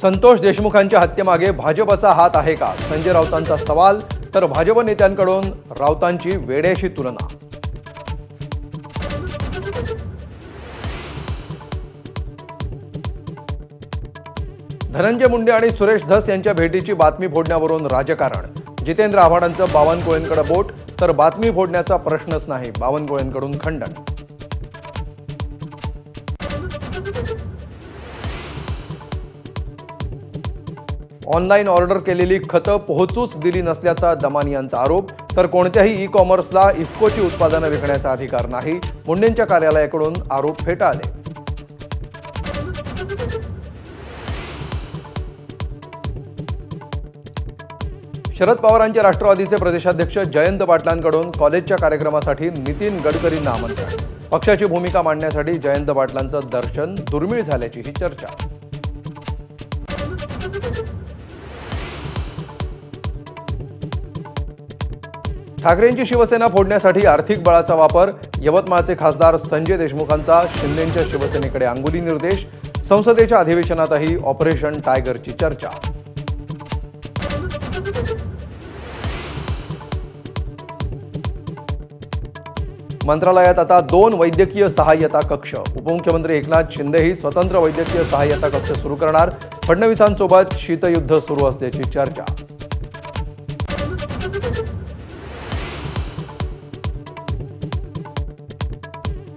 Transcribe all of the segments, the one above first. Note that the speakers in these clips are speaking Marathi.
संतोष देशमुखांच्या हत्येमागे भाजपचा हात आहे का? संजय राऊतांचा सवाल. तर भाजप नेत्यांकडून राऊतांची वेड्याशी तुलना. धनंजय मुंडे आणि सुरेश धस यांच्या भेटीची बातमी फोडण्यावरून राजकारण. जितेंद्र आव्हाडांचं बावनकुळेंकडे बोट. तर बातमी फोडण्याचा प्रश्नच नाही, बावनकुळेंकडून खंडन. ऑनलाईन ऑर्डर केलेली खतं पोहोचूच दिली नसल्याचा दमानी यांचा आरोप. तर कोणत्याही ई कॉमर्सला इफ्कोची उत्पादनं विकण्याचा अधिकार नाही, मुंडेंच्या कार्यालयाकडून आरोप फेटाळले. शरद पवारांचे राष्ट्रवादीचे प्रदेशाध्यक्ष जयंत पाटलांकडून कॉलेजच्या कार्यक्रमासाठी नितीन गडकरींना आमंत्रण. पक्षाची भूमिका मांडण्यासाठी जयंत पाटलांचं दर्शन दुर्मिळ झाल्याची ही चर्चा. ठाकरेंची शिवसेना फोडण्यासाठी आर्थिक बळाचा वापर. यवतमाळचे खासदार संजय देशमुखांचा शिंदेंच्या शिवसेनेकडे अंगुली निर्देश. संसदेच्या अधिवेशनातही ऑपरेशन टायगरची चर्चा. मंत्रालयात आता 2 वैद्यकीय सहाय्यता कक्ष. उपमुख्यमंत्री एकनाथ शिंदेही स्वतंत्र वैद्यकीय सहाय्यता कक्ष सुरू करणार. फडणवीसांसोबत शीतयुद्ध सुरू असल्याची चर्चा.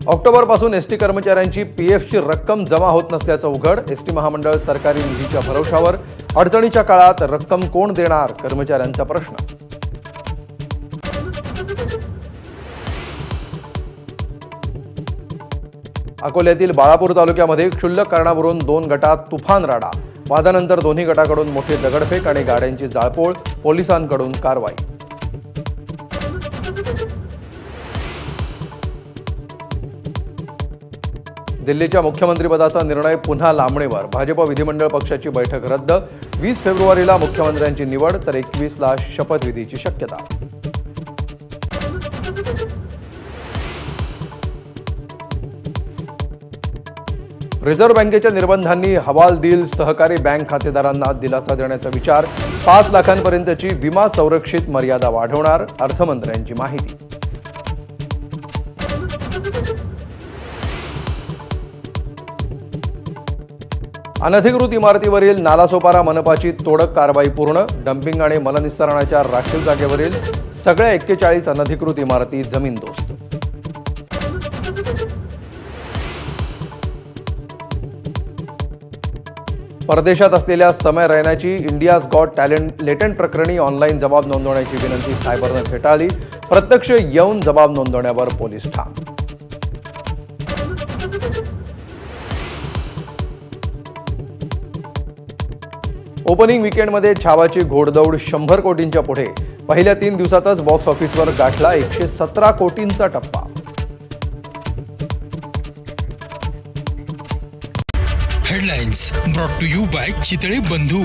ऑक्टोबरपासून एसटी कर्मचाऱ्यांची पीएफची रक्कम जमा होत नसल्याचं उघड. एसटी महामंडळ सरकारी निधीच्या भरवशावर. अडचणीच्या काळात रक्कम कोण देणार, कर्मचाऱ्यांचा प्रश्न. अकोल्यातील बाळापूर तालुक्यामध्ये क्षुल्लक कारणावरून 2 गटात तुफान राडा. वादानंतर दोन्ही गटाकडून मोठी दगडफेक आणि गाड्यांची जाळपोळ. पोलिसांकडून कारवाई. दिल्लीच्या मुख्यमंत्रीपदाचा निर्णय पुन्हा लांबणीवर. भाजप विधिमंडळ पक्षाची बैठक रद्द. 20 फेब्रुवारीला मुख्यमंत्र्यांची निवड तर 21ला शपथविधीची शक्यता. रिझर्व्ह बँकेच्या निर्बंधांनी हवालदिल सहकारी बँक खातेदारांना दिलासा देण्याचा विचार. 5 लाखांपर्यंतची विमा संरक्षित मर्यादा वाढवणार. अर्थमंत्र्यांची माहिती. अनधिकृत इमारतीवरील नालासोपारा मनपाची तोडक कारवाई पूर्ण. डम्पिंग आणि मलनिस्सारणाच्या राखीव जागेवरील सगळ्या 41 अनधिकृत इमारती जमीनदोस्त. परदेशात असलेल्या समय रैनाची इंडियाज गॉट टॅलेंट लेटंट प्रकरणी ऑनलाईन जबाब नोंदवण्याची विनंती सायबरनं फेटाळली. प्रत्यक्ष येऊन जबाब नोंदवण्यावर पोलीस ठाम. ओपनिंग वीकेंडमध्ये छावाची घोडदौड 100 कोटींच्या पुढे. पहिल्या 3 दिवसातच बॉक्स ऑफिसवर गाठला 117 कोटींचा टप्पा. Headlines brought to you by Chitale बंधू.